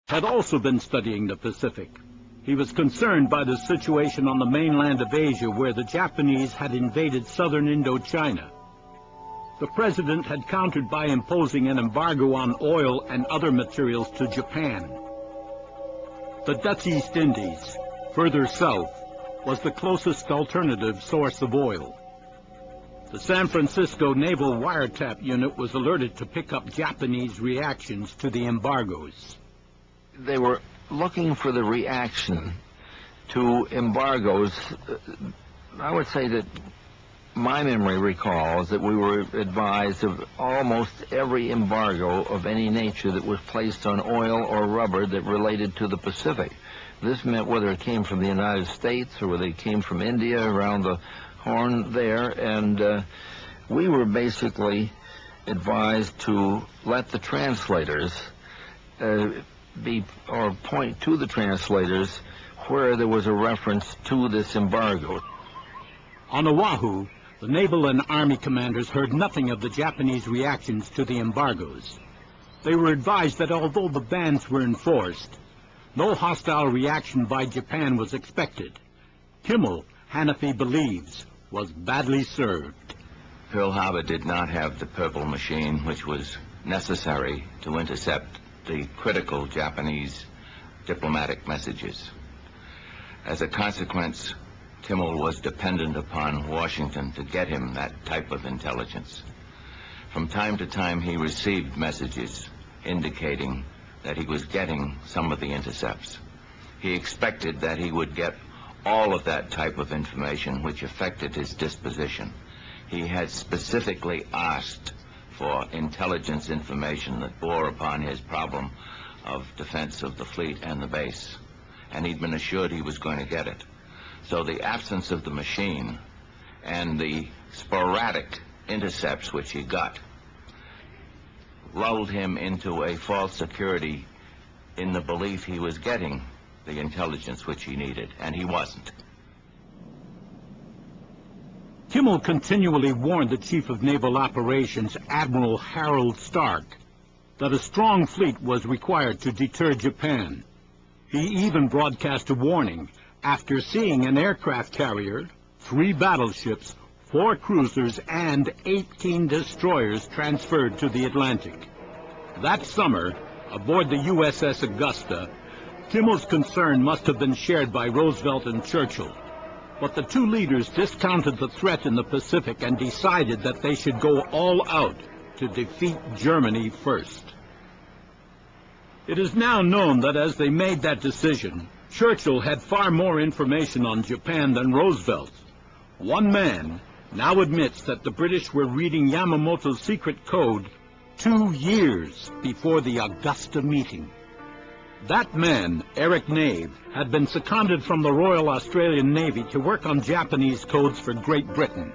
had also been studying the Pacific. He was concerned by the situation on the mainland of Asia, where the Japanese had invaded southern Indochina. The president had countered by imposing an embargo on oil and other materials to Japan. The Dutch East Indies, further south, was the closest alternative source of oil. The San Francisco Naval Wiretap Unit was alerted to pick up Japanese reactions to the embargoes. They were looking for the reaction to embargoes. I would say that my memory recalls that we were advised of almost every embargo of any nature that was placed on oil or rubber that related to the Pacific. This meant whether it came from the United States or whether it came from India around the Horn there, and we were basically advised to let the translators point to the translators where there was a reference to this embargo. On Oahu, the naval and army commanders heard nothing of the Japanese reactions to the embargoes. They were advised that although the bans were enforced, no hostile reaction by Japan was expected. Kimmel, Hanafi believes, was badly served. Pearl Harbor did not have the purple machine which was necessary to intercept the critical Japanese diplomatic messages. As a consequence, Kimmel was dependent upon Washington to get him that type of intelligence. From time to time, he received messages indicating that he was getting some of the intercepts. He expected that he would get all of that type of information which affected his disposition. He had specifically asked for intelligence information that bore upon his problem of defense of the fleet and the base, and he'd been assured he was going to get it. So the absence of the machine and the sporadic intercepts which he got lulled him into a false security in the belief he was getting the intelligence which he needed, and he wasn't. Kimmel continually warned the Chief of Naval Operations, Admiral Harold Stark, that a strong fleet was required to deter Japan. He even broadcast a warning after seeing an aircraft carrier, 3 battleships, 4 cruisers, and 18 destroyers transferred to the Atlantic. That summer, aboard the USS Augusta, Kimmel's concern must have been shared by Roosevelt and Churchill. But the two leaders discounted the threat in the Pacific and decided that they should go all out to defeat Germany first. It is now known that as they made that decision, Churchill had far more information on Japan than Roosevelt. One man now admits that the British were reading Yamamoto's secret code 2 years before the Augusta meeting. That man, Eric Nave, had been seconded from the Royal Australian Navy to work on Japanese codes for Great Britain.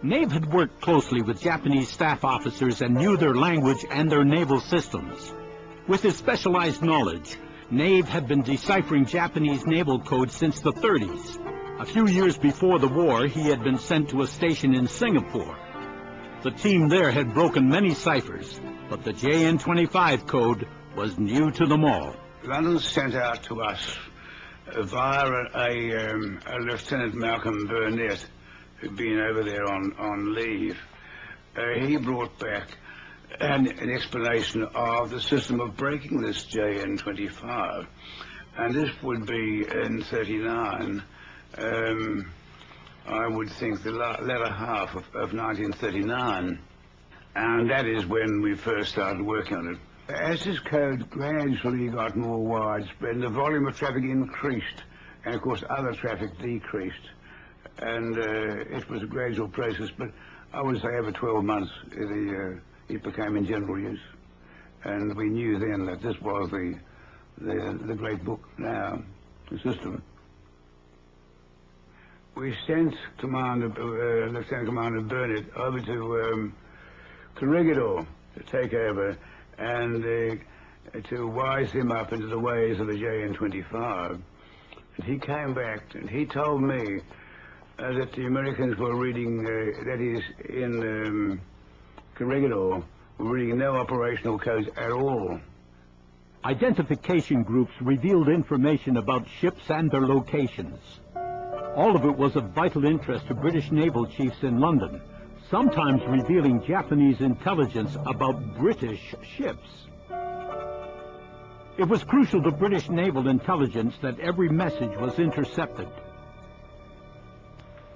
Nave had worked closely with Japanese staff officers and knew their language and their naval systems. With his specialized knowledge, Nave had been deciphering Japanese naval codes since the 30s. A few years before the war, he had been sent to a station in Singapore. The team there had broken many ciphers, but the JN-25 code was new to them all. London sent out to us via a Lieutenant Malcolm Burnett, who'd been over there on leave. He brought back an explanation of the system of breaking this JN-25, and this would be in 39. I would think the latter half of 1939, and that is when we first started working on it. As this code gradually got more widespread, the volume of traffic increased, and of course other traffic decreased, and it was a gradual process, but I would say over 12 months it became in general use, and we knew then that this was the great book now, the system. We sent Lieutenant Commander Burnett over to Corregidor to take over and to wise him up into the ways of the JN-25. And he came back and he told me that the Americans were reading, that is, in Corregidor, were reading no operational codes at all. Identification groups revealed information about ships and their locations. All of it was of vital interest to British naval chiefs in London, sometimes revealing Japanese intelligence about British ships. It was crucial to British naval intelligence that every message was intercepted.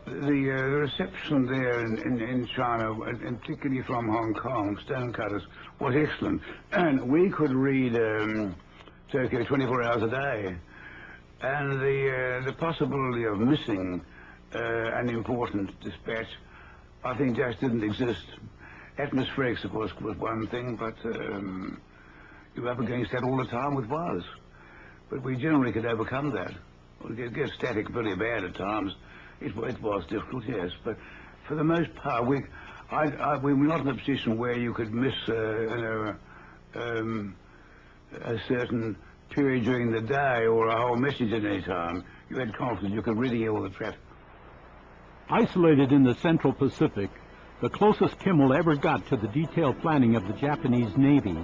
The reception there in China, and particularly from Hong Kong, stonecutters, was excellent. And we could read Tokyo 24 hours a day. And the possibility of missing an important dispatch, I think, just didn't exist. Atmospherics, of course, was one thing, but you were up against that all the time with wireless. But we generally could overcome that. It gets static very bad at times. It was difficult, yes, but for the most part, we were not in a position where you could miss a certain period during the day or a whole message at any time. You had confidence you could really hear all the traffic. Isolated in the Central Pacific, the closest Kimmel ever got to the detailed planning of the Japanese Navy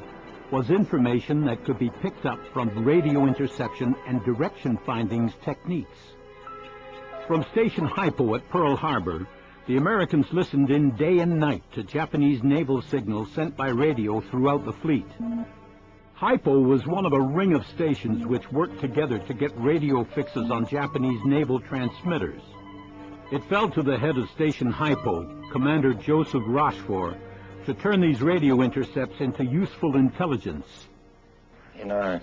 was information that could be picked up from radio interception and direction findings techniques. From Station Hypo at Pearl Harbor, the Americans listened in day and night to Japanese naval signals sent by radio throughout the fleet. Hypo was one of a ring of stations which worked together to get radio fixes on Japanese naval transmitters. It fell to the head of Station Hypo, Commander Joseph Rochefort, to turn these radio intercepts into useful intelligence. In our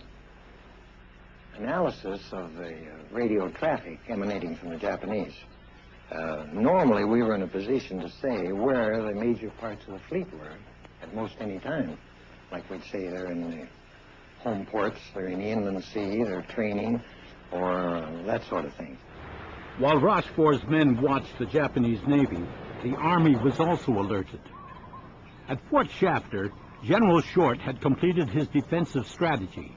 analysis of the radio traffic emanating from the Japanese, normally we were in a position to say where the major parts of the fleet were at most any time. Like we'd say they're in the home ports, they're in the inland sea, they're training, or that sort of thing. While Rochefort's men watched the Japanese Navy, the Army was also alerted. At Fort Shafter, General Short had completed his defensive strategy.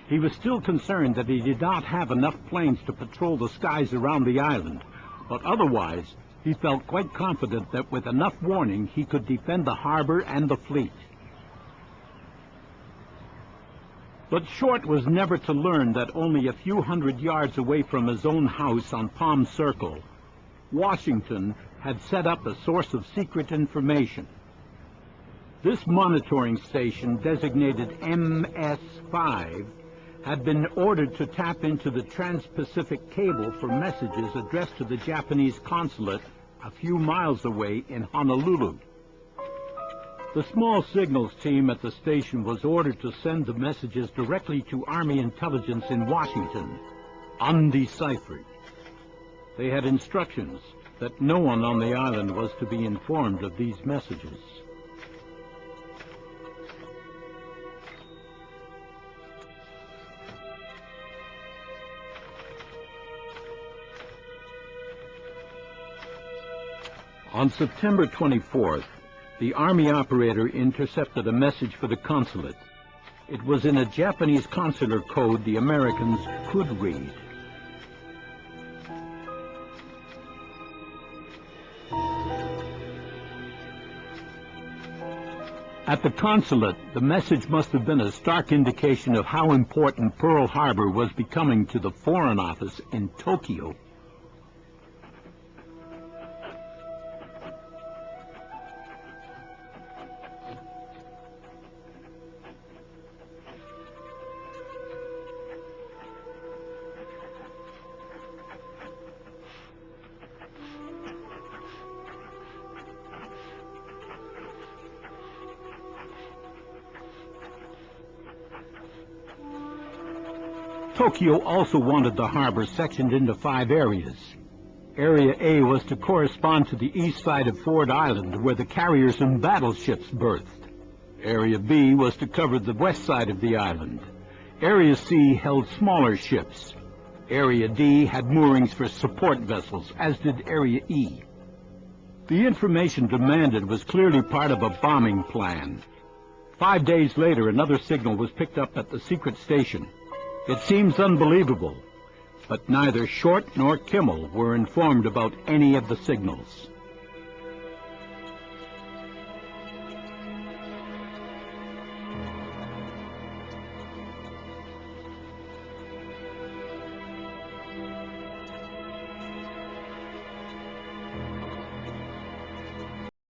He was still concerned that he did not have enough planes to patrol the skies around the island, but otherwise, he felt quite confident that with enough warning, he could defend the harbor and the fleet. But Short was never to learn that only a few hundred yards away from his own house on Palm Circle, Washington had set up a source of secret information. This monitoring station, designated MS-5, had been ordered to tap into the Trans-Pacific cable for messages addressed to the Japanese consulate a few miles away in Honolulu. The small signals team at the station was ordered to send the messages directly to Army intelligence in Washington, undeciphered. They had instructions that no one on the island was to be informed of these messages. On September 24th, the Army operator intercepted a message for the consulate. It was in a Japanese consular code the Americans could read. At the consulate, the message must have been a stark indication of how important Pearl Harbor was becoming to the Foreign Office in Tokyo. Tokyo also wanted the harbor sectioned into 5 areas. Area A was to correspond to the east side of Ford Island, where the carriers and battleships berthed. Area B was to cover the west side of the island. Area C held smaller ships. Area D had moorings for support vessels, as did Area E. The information demanded was clearly part of a bombing plan. 5 days later, another signal was picked up at the secret station. It seems unbelievable, but neither Short nor Kimmel were informed about any of the signals.